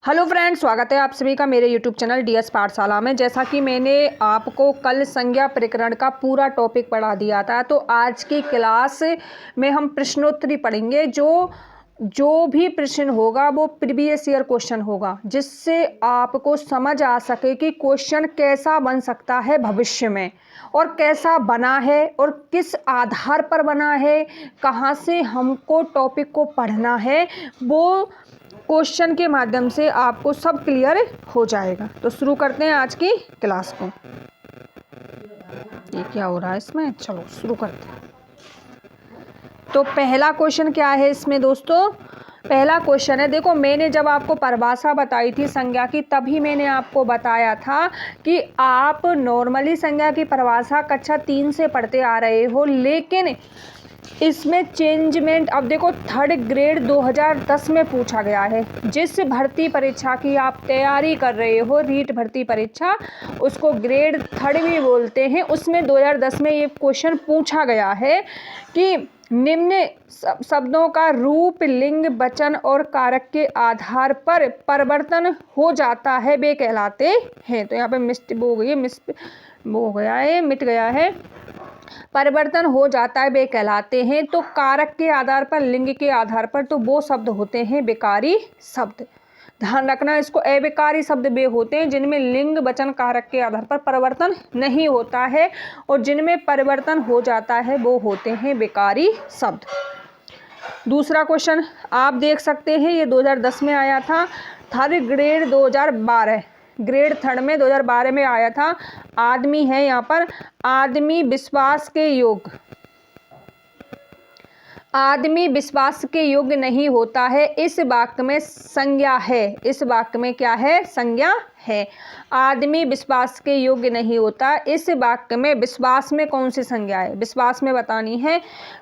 Hello friends, स्वागत है आप सभी का मेरे यूट्यूब चैनल डीएस पाठशाला में। जैसा कि मैंने आपको कल संज्ञा प्रकरण का पूरा टॉपिक पढ़ा दिया था, तो आज की क्लास में हम प्रश्नोत्तरी पढ़ेंगे। जो भी प्रश्न होगा वो प्रीवियस ईयर क्वेश्चन होगा, जिससे आपको समझ आ सके कि क्वेश्चन कैसा बन सकता है भविष्य में, और कैसा बना है और किस आधार पर बना है, कहाँ से हमको टॉपिक को पढ़ना है, वो क्वेश्चन के माध्यम से आपको सब क्लियर हो जाएगा। तो शुरू करते हैं आज की क्लास को। ये क्या हो रहा है इसमें, चलो शुरू करते हैं। तो पहला क्वेश्चन क्या है इसमें दोस्तों? पहला क्वेश्चन है, देखो मैंने जब आपको परिभाषा बताई थी संज्ञा की, तभी मैंने आपको बताया था कि आप नॉर्मली संज्ञा की परिभाषा कक्षा 3 से पढ़ते आ रहे हो, लेकिन इसमें चेंजमेंट अब देखो थर्ड ग्रेड 2010 में पूछा गया है। जिस भर्ती परीक्षा की आप तैयारी कर रहे हो, रीट भर्ती परीक्षा, उसको ग्रेड थर्ड भी बोलते हैं, उसमें 2010 में ये क्वेश्चन पूछा गया है कि निम्न शब्दों का रूप, लिंग, वचन और कारक के आधार पर परिवर्तन हो जाता है, वे कहलाते हैं। तो यहाँ पे मिट गया है, परिवर्तन हो जाता है वे कहलाते हैं। तो कारक के आधार पर, लिंग के आधार पर, तो वो शब्द होते हैं विकारी शब्द। ध्यान रखना, इसको अविकारी शब्द वे होते हैं जिनमें लिंग, वचन, कारक के आधार पर परिवर्तन नहीं होता है, और जिनमें परिवर्तन हो जाता है वो होते हैं विकारी शब्द। दूसरा क्वेश्चन आप देख सकते हैं, ये 2010 में आया था। थर्ड ग्रेड 2012 ग्रेड थर्ड में 2012 में आया था। आदमी है यहाँ पर, आदमी विश्वास के योग्य, आदमी विश्वास के योग्य नहीं होता है, इस वाक्य में संज्ञा है। इस वाक्य में क्या है? संज्ञा है। आदमी विश्वास के योग्य नहीं होता, इस वाक्य में विश्वास में कौन सी संज्ञा है, विश्वास में बतानी है।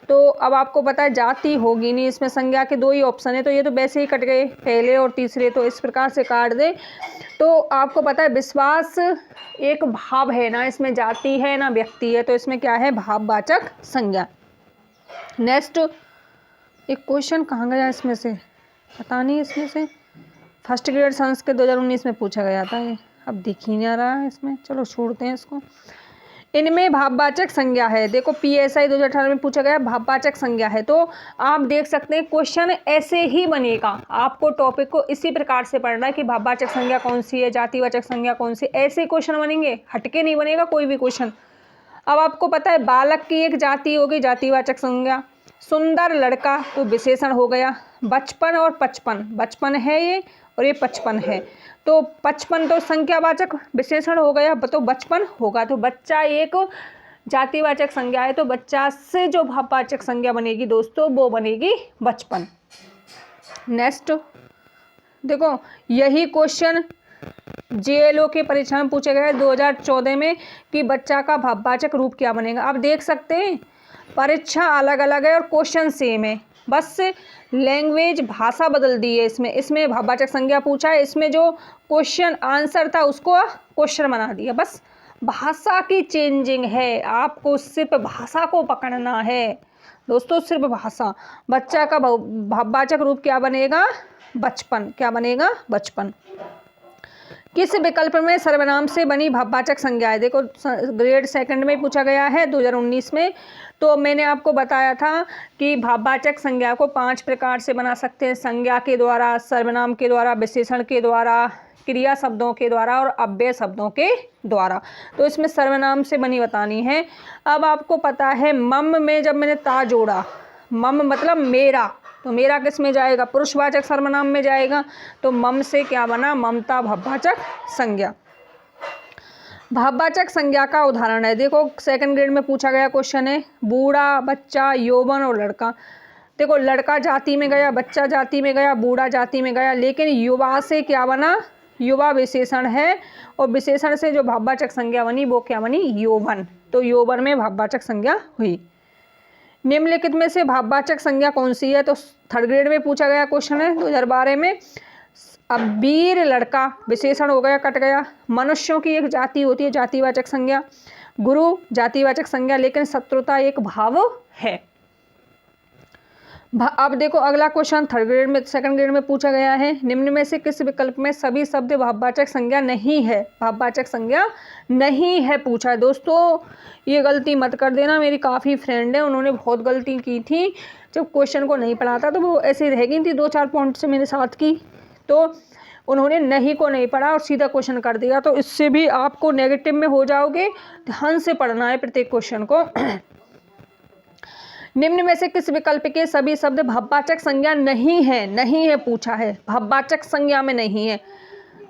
तो अब आपको पता है जाति होगी नहीं, इसमें संज्ञा के दो ही ऑप्शन है, तो ये तो वैसे ही कट गए, पहले और तीसरे, तो इस प्रकार से काट दे। तो आपको पता है विश्वास एक भाव है ना, इसमें जाति है ना व्यक्ति है, तो इसमें क्या है? भाववाचक संज्ञा। नेक्स्ट, एक क्वेश्चन कहाँ गया इसमें से, पता नहीं, इसमें से फर्स्ट ग्रेड संस्कृत 2019 में पूछा गया था, ये अब दिख ही नहीं रहा है इसमें, चलो छोड़ते हैं इसको। इनमें भाववाचक संज्ञा है, देखो PSI 2018 में पूछा गया भाववाचक संज्ञा है। तो आप देख सकते हैं क्वेश्चन ऐसे ही बनेगा, आपको टॉपिक को इसी प्रकार से पढ़ना है कि भाववाचक संज्ञा कौन सी है, जातिवाचक संज्ञा कौन सी, ऐसे क्वेश्चन बनेंगे, हटके नहीं बनेगा कोई भी क्वेश्चन। अब आपको पता है बालक की एक जाति होगी, जातिवाचक संज्ञा। सुंदर लड़का तो विशेषण हो गया। बचपन और 55, बचपन है ये और ये 55 है, तो 55 तो संख्यावाचक विशेषण हो गया, तो बचपन होगा। तो बच्चा एक जातिवाचक संज्ञा है, तो बच्चा से जो भाववाचक संज्ञा बनेगी दोस्तों, वो बनेगी बचपन। नेक्स्ट देखो, यही क्वेश्चन JLO के परीक्षा में पूछा गया है 2014 में कि बच्चा का भाववाचक रूप क्या बनेगा। आप देख सकते हैं परीक्षा अलग अलग है और क्वेश्चन सेम है, बस लैंग्वेज, भाषा बदल दी है। इसमें भाववाचक संज्ञा पूछा है, इसमें जो क्वेश्चन आंसर था उसको क्वेश्चन बना दिया, बस भाषा की चेंजिंग है। आपको सिर्फ भाषा को पकड़ना है दोस्तों, सिर्फ भाषा। बच्चा का भाववाचक रूप क्या बनेगा? बचपन। क्या बनेगा? बचपन। किस विकल्प में सर्वनाम से बनी भाववाचक संज्ञा है? देखो ग्रेड सेकंड में पूछा गया है 2019 में। तो मैंने आपको बताया था कि भाववाचक संज्ञा को 5 प्रकार से बना सकते हैं, संज्ञा के द्वारा, सर्वनाम के द्वारा, विशेषण के द्वारा, क्रिया शब्दों के द्वारा और अव्यय शब्दों के द्वारा। तो इसमें सर्वनाम से बनी बतानी है। अब आपको पता है मम में जब मैंने ता जोड़ा, मम मतलब मेरा, तो मेरा किस में जाएगा? पुरुषवाचक सर्वनाम में जाएगा। तो मम से क्या बना? ममता भाववाचक संज्ञा। भाववाचक संज्ञा का उदाहरण है, देखो सेकंड ग्रेड में पूछा गया क्वेश्चन है, बूढ़ा, बच्चा, यौवन और लड़का। देखो लड़का जाति में गया, बच्चा जाति में गया, बूढ़ा जाति में गया, लेकिन युवा से क्या बना? युवा विशेषण है, और विशेषण से जो भाववाचक संज्ञा बनी वो क्या बनी? यौवन। तो यौवन में भाववाचक संज्ञा हुई। निम्नलिखित में से भाववाचक संज्ञा कौन सी है? तो थर्ड ग्रेड में पूछा गया क्वेश्चन है 2012 में। अब वीर लड़का विशेषण हो गया, कट गया। मनुष्यों की एक जाति होती है, जातिवाचक संज्ञा। गुरु जातिवाचक संज्ञा, लेकिन शत्रुता एक भाव है। अब देखो अगला क्वेश्चन थर्ड ग्रेड में, सेकंड ग्रेड में पूछा गया है, निम्न में से किस विकल्प में सभी शब्द भाववाचक संज्ञा नहीं है? भाववाचक संज्ञा नहीं है पूछा है। दोस्तों ये गलती मत कर देना, मेरी काफ़ी फ्रेंड है, उन्होंने बहुत गलती की थी, जब क्वेश्चन को नहीं पढ़ा था तो वो ऐसे रह गई थी 2-4 पॉइंट से मेरे साथ की, तो उन्होंने नहीं को नहीं पढ़ा और सीधा क्वेश्चन कर दिया, तो इससे भी आपको नेगेटिव में हो जाओगे। ध्यान से पढ़ना है प्रत्येक क्वेश्चन को। निम्न में से किस विकल्प के सभी शब्द भाववाचक संज्ञा नहीं है? नहीं है पूछा है, भाववाचक संज्ञा में नहीं है।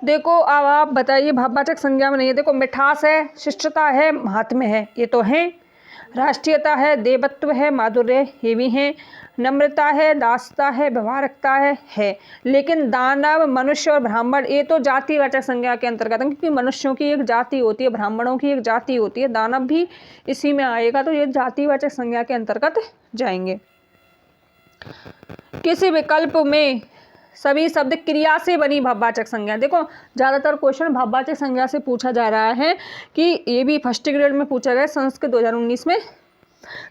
देखो अब आप बताइए भाववाचक संज्ञा में नहीं है। देखो मिठास है, शिष्टता है, महात्म्य है, ये तो है। राष्ट्रीयता है, देवत्व है, माधुर्य, ये भी हैं। नम्रता है, दासता है, व्यवहारिकता है। लेकिन दानव, मनुष्य और ब्राह्मण ये तो जातिवाचक संज्ञा के अंतर्गत है, क्योंकि मनुष्यों की एक जाति होती है, ब्राह्मणों की एक जाति होती है, दानव भी इसी में आएगा, तो ये जातिवाचक संज्ञा के अंतर्गत जाएंगे। किसी विकल्प में सभी शब्द क्रिया से बनी भाववाचक संज्ञा। देखो ज़्यादातर क्वेश्चन भाववाचक संज्ञा से पूछा जा रहा है, कि ये भी फर्स्ट ग्रेड में पूछा गया संस्कृत 2019 में।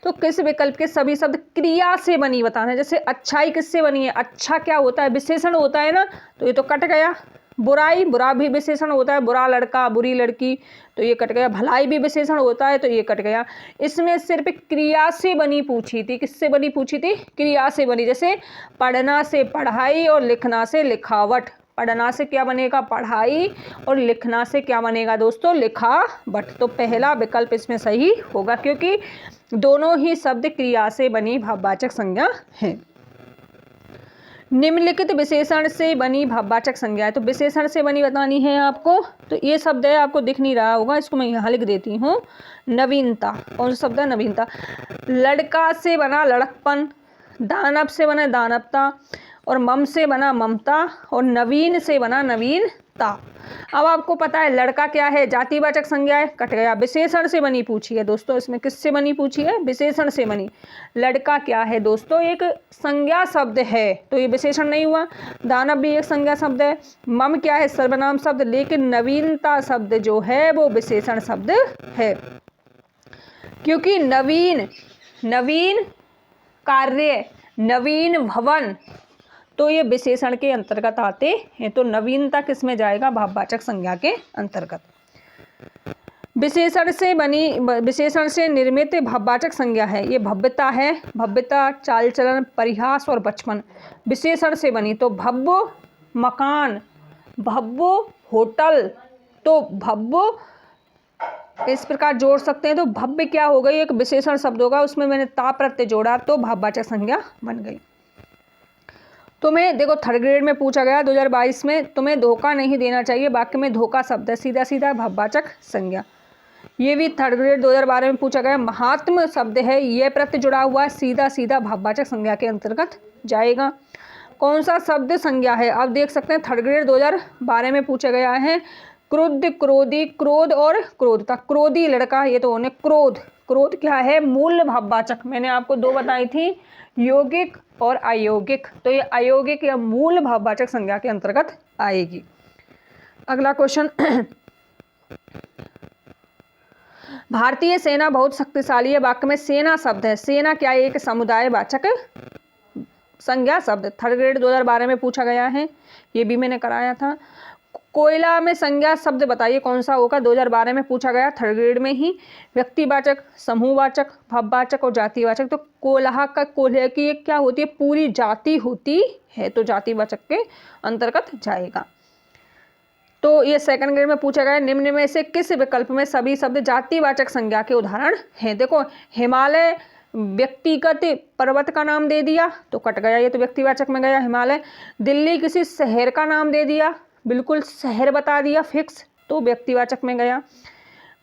तो किस विकल्प के सभी शब्द क्रिया से बनी बताना है। जैसे अच्छाई किससे बनी है? अच्छा क्या होता है? विशेषण होता है ना, तो ये तो कट गया। बुराई, बुरा भी विशेषण होता है, बुरा लड़का, बुरी लड़की, तो ये कट गया। भलाई भी विशेषण होता है, तो ये कट गया। इसमें सिर्फ क्रिया से बनी पूछी थी। किससे बनी पूछी थी? क्रिया से बनी। जैसे पढ़ना से पढ़ाई और लिखना से लिखावट। पढ़ना से क्या बनेगा? पढ़ाई, और लिखना से क्या बनेगा दोस्तों? लिखावट। तो पहला विकल्प इसमें सही होगा, क्योंकि दोनों ही शब्द क्रिया से बनी भाववाचक संज्ञा है। निम्नलिखित विशेषण से बनी भाववाचक संज्ञा है, तो विशेषण से बनी बतानी है आपको। तो ये शब्द है, आपको दिख नहीं रहा होगा, इसको मैं यहाँ लिख देती हूँ। नवीनता। कौन सा शब्द है? नवीनता। लड़का से बना लड़कपन, दानव से बना दानवता, और मम से बना ममता, और नवीन से बना नवीनता। अब आपको पता है लड़का क्या है? जातिवाचक संज्ञा है, कट गया। विशेषण से बनी पूछी है दोस्तों, इसमें किससे बनी पूछी है? विशेषण से बनी। लड़का क्या है दोस्तों? एक संज्ञा शब्द है, तो ये विशेषण नहीं हुआ। दानव भी एक संज्ञा शब्द है। मम क्या है? सर्वनाम शब्द। लेकिन नवीनता शब्द जो है वो विशेषण शब्द है, क्योंकि नवीन, नवीन कार्य, नवीन भवन, तो ये विशेषण के अंतर्गत आते हैं। तो नवीनता किस में जाएगा? भाववाचक संज्ञा के अंतर्गत। विशेषण से बनी, विशेषण से निर्मित भाववाचक संज्ञा है। ये भव्यता है, भव्यता, चाल चलन, परिहास और बचपन। विशेषण से बनी, तो भव्य मकान, भव्य होटल, तो भव्य इस प्रकार जोड़ सकते हैं। तो भव्य क्या हो गई? एक विशेषण शब्द होगा, उसमें मैंने ता प्रत्यय जोड़ा, तो भाववाचक संज्ञा बन गई। तुम्हें देखो थर्ड ग्रेड में पूछा गया 2022 में, तुम्हें धोखा नहीं देना चाहिए, वाक्य में धोखा शब्द है, सीधा सीधा भाववाचक संज्ञा। ये भी थर्ड ग्रेड 2012 में पूछा गया, महात्म शब्द है, ये प्रत्यय जुड़ा हुआ है, सीधा सीधा भाववाचक संज्ञा के अंतर्गत जाएगा। कौन सा शब्द संज्ञा है? अब देख सकते हैं थर्ड ग्रेड 2012 में पूछा गया है। क्रुद्ध, क्रोधी, क्रोध और क्रोधता। क्रोधी लड़का, ये तो होने क्रोध। क्रोध क्या है? मूल भाववाचक। मैंने आपको दो बताई थी, यौगिक और अयौगिक, तो ये अयौगिक या मूल भाववाचक संज्ञा के अंतर्गत आएगी। अगला क्वेश्चन, भारतीय सेना बहुत शक्तिशाली है, वाक्य में सेना शब्द है। सेना क्या है? एक समुदाय वाचक संज्ञा शब्द। थर्ड ग्रेड 2012 में पूछा गया है, ये भी मैंने कराया था। कोयला में संज्ञा शब्द बताइए कौन सा होगा? 2012 में पूछा गया, थर्ड ग्रेड में ही। व्यक्तिवाचक, समूहवाचक, भाववाचक और जातिवाचक। तो कोल्हा का, कोल्हे की एक क्या होती है? पूरी जाति होती है, तो जातिवाचक के अंतर्गत जाएगा। तो ये सेकंड ग्रेड में पूछा गया, निम्न में से किस विकल्प में सभी शब्द जातिवाचक संज्ञा के उदाहरण हैं? देखो हिमालय व्यक्तिगत पर्वत का नाम दे दिया, तो कट गया, ये तो व्यक्तिवाचक में गया हिमालय। दिल्ली किसी शहर का नाम दे दिया, बिल्कुल शहर बता दिया फिक्स, तो व्यक्तिवाचक में गया।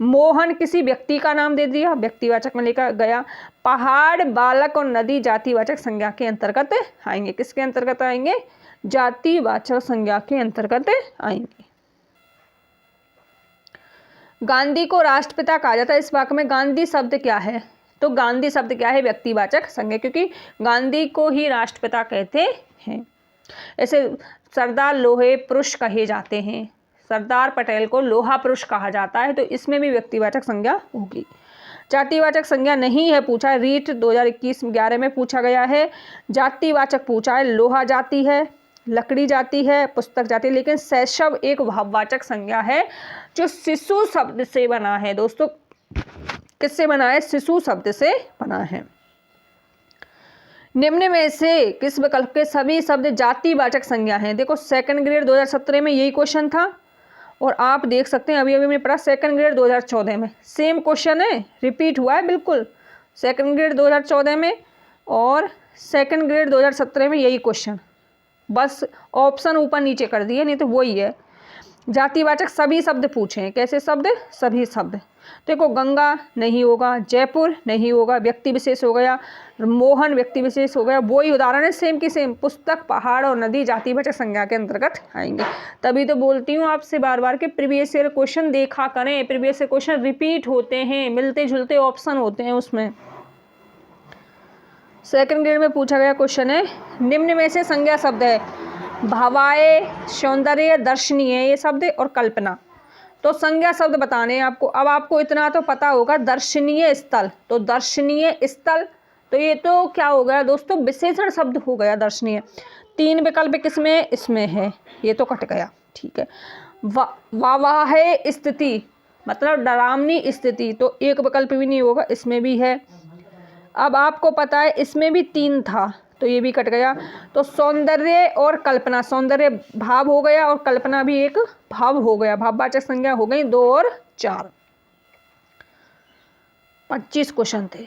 मोहन किसी व्यक्ति का नाम दे दिया, व्यक्तिवाचक में लेकर गया। पहाड़, बालक और नदी जातिवाचक संज्ञा के अंतर्गत आएंगे। किसके अंतर्गत आएंगे? जातिवाचक संज्ञा के अंतर्गत आएंगे। गांधी को राष्ट्रपिता कहा जाता है, इस वाक्य में गांधी शब्द क्या है? तो गांधी शब्द क्या है? व्यक्तिवाचक संज्ञा, क्योंकि गांधी को ही राष्ट्रपिता कहते हैं। ऐसे सरदार लोहे पुरुष कहे जाते हैं, सरदार पटेल को लोहा पुरुष कहा जाता है, तो इसमें भी व्यक्तिवाचक संज्ञा होगी। जातिवाचक संज्ञा नहीं है पूछा है, रीट 2021-11 में पूछा गया है। जातिवाचक पूछा है, लोहा जाति है, लकड़ी जाति है, पुस्तक जाति, लेकिन शैशव एक भाववाचक संज्ञा है जो शिशु शब्द से बना है। दोस्तों किससे बना है? शिशु शब्द से बना है। निम्न में से किस विकल्प के सभी शब्द जातिवाचक संज्ञा हैं? देखो सेकंड ग्रेड 2017 में यही क्वेश्चन था और आप देख सकते हैं अभी मैंने पढ़ा सेकंड ग्रेड 2014 में सेम क्वेश्चन है, रिपीट हुआ है बिल्कुल। सेकंड ग्रेड 2014 में और सेकंड ग्रेड 2017 में यही क्वेश्चन, बस ऑप्शन ऊपर नीचे कर दिए, नहीं तो वही है। जातिवाचक सभी शब्द पूछे हैं, कैसे शब्द? सभी शब्द। देखो गंगा नहीं होगा, जयपुर नहीं होगा, व्यक्ति विशेष हो गया, मोहन व्यक्ति विशेष हो गया, वही उदाहरण है सेम की सेम। पुस्तक, पहाड़ और नदी जातिवाचक संज्ञा के अंतर्गत आएंगे। तभी तो बोलती हूँ आपसे बार बार कि प्रीवियस ईयर क्वेश्चन देखा करें, प्रीवियस ईयर क्वेश्चन रिपीट होते हैं, मिलते जुलते ऑप्शन होते हैं उसमें। सेकंड ग्रेड में पूछा गया क्वेश्चन है, निम्न में से संज्ञा शब्द है भावाए, सौंदर्य, दर्शनीय, ये शब्द और कल्पना। तो संज्ञा शब्द बताने हैं आपको। अब आपको इतना तो पता होगा, दर्शनीय स्थल, तो दर्शनीय स्थल, तो ये तो क्या हो गया दोस्तों? विशेषण शब्द हो गया दर्शनीय। 3 विकल्प किसमें? इसमें है, ये तो कट गया, ठीक है। वावाहे स्थिति मतलब डरावनी स्थिति, तो 1 विकल्प भी नहीं होगा, इसमें भी है। अब आपको पता है इसमें भी 3 था, तो ये भी कट गया। तो सौंदर्य और कल्पना, सौंदर्य भाव हो गया और कल्पना भी एक भाव हो गया, भाववाचक संज्ञा हो गई 2 और 4। 25 क्वेश्चन थे।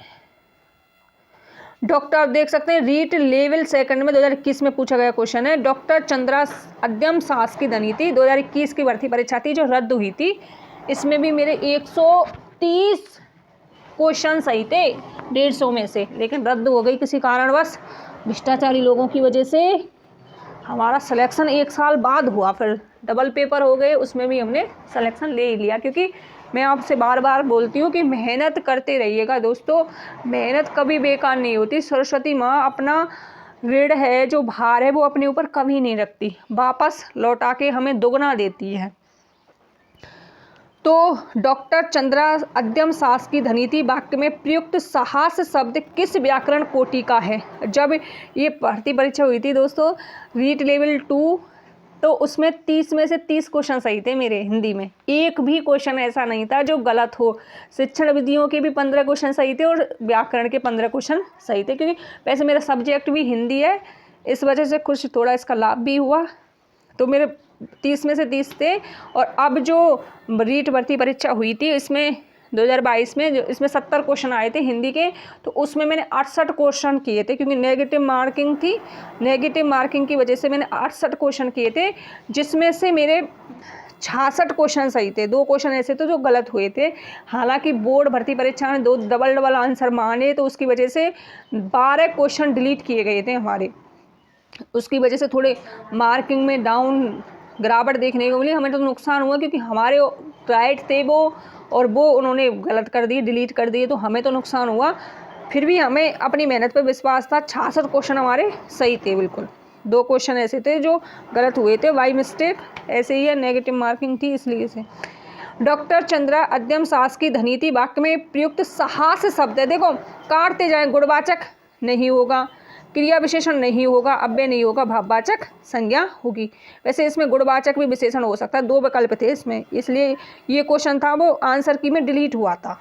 डॉक्टर देख सकते हैं रीट लेवल सेकंड में 2021 में पूछा गया क्वेश्चन है। डॉक्टर चंद्रा अद्यम शासकीय धनीति 2021 की भर्ती परीक्षा थी जो रद्द हुई थी। इसमें भी मेरे 130 क्वेश्चन सही थे 150 में से, लेकिन रद्द हो गई किसी कारणवश, भ्रष्टाचारी लोगों की वजह से। हमारा सिलेक्शन 1 साल बाद हुआ, फिर डबल पेपर हो गए, उसमें भी हमने सिलेक्शन ले ही लिया। क्योंकि मैं आपसे बार बार बोलती हूँ कि मेहनत करते रहिएगा दोस्तों, मेहनत कभी बेकार नहीं होती। सरस्वती माँ अपना ऋण है, जो भार है, वो अपने ऊपर कभी नहीं रखती, वापस लौटा के हमें दुगना देती है। तो डॉक्टर चंद्रा अद्यम शासकीय धनीति वाक्य में प्रयुक्त साहस शब्द किस व्याकरण कोटि का है? जब ये भर्ती परीक्षा हुई थी दोस्तों रीट लेवल 2, तो उसमें 30 में से 30 क्वेश्चन सही थे मेरे हिंदी में, एक भी क्वेश्चन ऐसा नहीं था जो गलत हो। शिक्षण विधियों के भी 15 क्वेश्चन सही थे और व्याकरण के 15 क्वेश्चन सही थे। क्योंकि वैसे मेरा सब्जेक्ट भी हिंदी है, इस वजह से कुछ थोड़ा इसका लाभ भी हुआ। तो मेरे 30 में से 30 थे। और अब जो रीट भर्ती परीक्षा हुई थी इसमें 2022 में, जो इसमें 70 क्वेश्चन आए थे हिंदी के, तो उसमें मैंने 68 क्वेश्चन किए थे। क्योंकि नेगेटिव मार्किंग थी, नेगेटिव मार्किंग की वजह से मैंने 68 क्वेश्चन किए थे, जिसमें से मेरे 66 क्वेश्चन सही थे। 2 क्वेश्चन ऐसे थे जो गलत हुए थे। हालांकि बोर्ड भर्ती परीक्षा में 2 डबल आंसर माने, तो उसकी वजह से 12 क्वेश्चन डिलीट किए गए थे हमारे। उसकी वजह से थोड़े मार्किंग में डाउन गिरावट देखने को मिली। हमें तो नुकसान हुआ क्योंकि हमारे राइट थे वो, और वो उन्होंने गलत कर दिए, डिलीट कर दिए, तो हमें तो नुकसान हुआ। फिर भी हमें अपनी मेहनत पर विश्वास था। 66 क्वेश्चन हमारे सही थे बिल्कुल। 2 क्वेश्चन ऐसे थे जो गलत हुए थे बाई मिस्टेक, ऐसे ही है, नेगेटिव मार्किंग थी इसलिए से। डॉक्टर चंद्रा अद्यम शासकीय धनीति वाक्य में प्रयुक्त साहस शब्द है। देखो काटते जाएं, गुणवाचक नहीं होगा, क्रिया विशेषण नहीं होगा, अव्यय नहीं होगा, भाववाचक संज्ञा होगी। वैसे इसमें गुणवाचक भी विशेषण हो सकता है, 2 विकल्प थे इसमें, इसलिए ये क्वेश्चन था वो आंसर की में डिलीट हुआ था।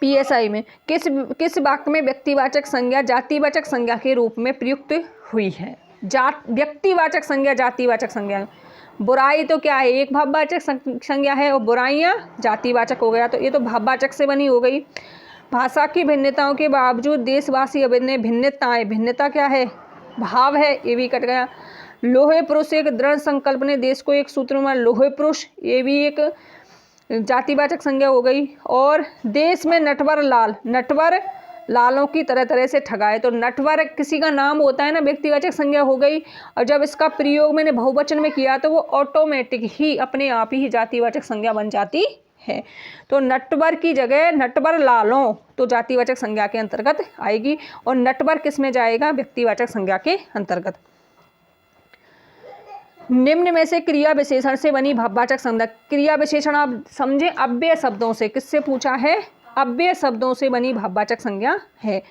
पीएसआई में किस वाक्य में व्यक्तिवाचक संज्ञा जातिवाचक संज्ञा के रूप में प्रयुक्त हुई है? व्यक्तिवाचक संज्ञा जातिवाचक संज्ञा। बुराई तो क्या है? एक भाववाचक संज्ञा है और बुराइयां जातिवाचक हो गया, तो ये तो भाववाचक से बनी हो गई। भाषा की भिन्नताओं के बावजूद देशवासी अभिन्न भिन्नताएं, भिन्नता क्या है? भाव है, ये भी कट गया। लोहे पुरुष एक दृढ़ संकल्प ने देश को एक सूत्र में, लोहे पुरुष, ये भी एक जातिवाचक संज्ञा हो गई। और देश में नटवर लाल, नटवर लालों की तरह तरह से ठगाए, तो नटवर किसी का नाम होता है ना, व्यक्तिवाचक संज्ञा हो गई। और जब इसका प्रयोग मैंने बहुवचन में किया तो वो ऑटोमेटिक ही अपने आप ही जातिवाचक संज्ञा बन जाती है। तो नटवर की जगह नटवर लालों तो जातिवाचक संज्ञा के अंतर्गत आएगी, और नटवर किस में जाएगा? व्यक्तिवाचक संज्ञा के अंतर्गत। निम्न में से क्रिया विशेषण से बनी भाववाचक संज्ञा। क्रिया विशेषण आप समझे, अव्यय शब्दों से। किससे पूछा है? अव्यय शब्दों से बनी भाववाचक संज्ञा है।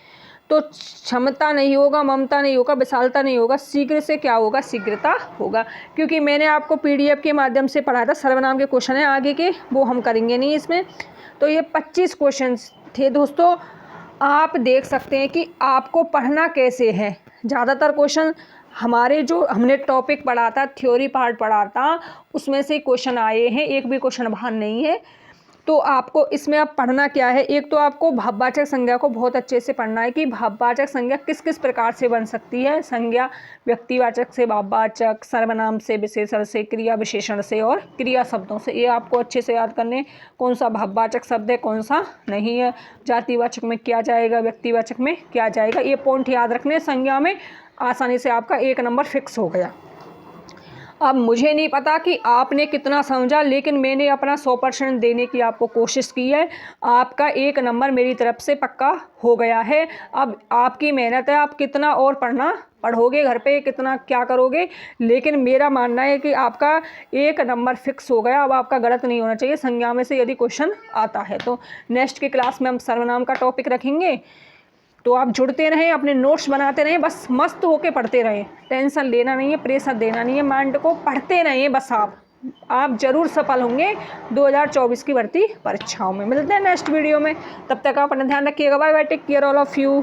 तो क्षमता नहीं होगा, ममता नहीं होगा, विशालता नहीं होगा, शीघ्र से क्या होगा? शीघ्रता होगा। क्योंकि मैंने आपको पीडीएफ के माध्यम से पढ़ाया था, सर्वनाम के क्वेश्चन है आगे के, वो हम करेंगे नहीं इसमें। तो ये 25 क्वेश्चन थे दोस्तों। आप देख सकते हैं कि आपको पढ़ना कैसे है। ज़्यादातर क्वेश्चन हमारे जो हमने टॉपिक पढ़ा था, थ्योरी पार्ट पढ़ा था, उसमें से क्वेश्चन आए हैं, एक भी क्वेश्चन बाहर नहीं है। तो आपको इसमें अब पढ़ना क्या है? एक तो आपको भाववाचक संज्ञा को बहुत अच्छे से पढ़ना है कि भाववाचक संज्ञा किस किस प्रकार से बन सकती है। संज्ञा व्यक्तिवाचक से, भाववाचक, सर्वनाम से, विशेषण से, क्रिया विशेषण से और क्रिया शब्दों से। ये आपको अच्छे से याद करने, कौन सा भाववाचक शब्द है, कौन सा नहीं है, जातिवाचक में क्या जाएगा, व्यक्तिवाचक में क्या जाएगा, ये पॉइंट याद रखने। संज्ञा में आसानी से आपका 1 नंबर फिक्स हो गया। अब मुझे नहीं पता कि आपने कितना समझा, लेकिन मैंने अपना 100% देने की आपको कोशिश की है। आपका 1 नंबर मेरी तरफ से पक्का हो गया है। अब आपकी मेहनत है, आप कितना और पढ़ोगे घर पे, कितना क्या करोगे, लेकिन मेरा मानना है कि आपका 1 नंबर फिक्स हो गया। अब आपका गलत नहीं होना चाहिए संज्ञा में से यदि क्वेश्चन आता है तो। नेक्स्ट की क्लास में हम सर्वनाम का टॉपिक रखेंगे। तो आप जुड़ते रहें, अपने नोट्स बनाते रहें, बस मस्त होके पढ़ते रहें। टेंशन लेना नहीं है, प्रेशर देना नहीं है, माइंड को पढ़ते रहें बस। आप जरूर सफल होंगे 2024 की भर्ती परीक्षाओं में। मिलते हैं नेक्स्ट वीडियो में, तब तक आप अपना ध्यान रखिएगा। Bye bye, take care all of you.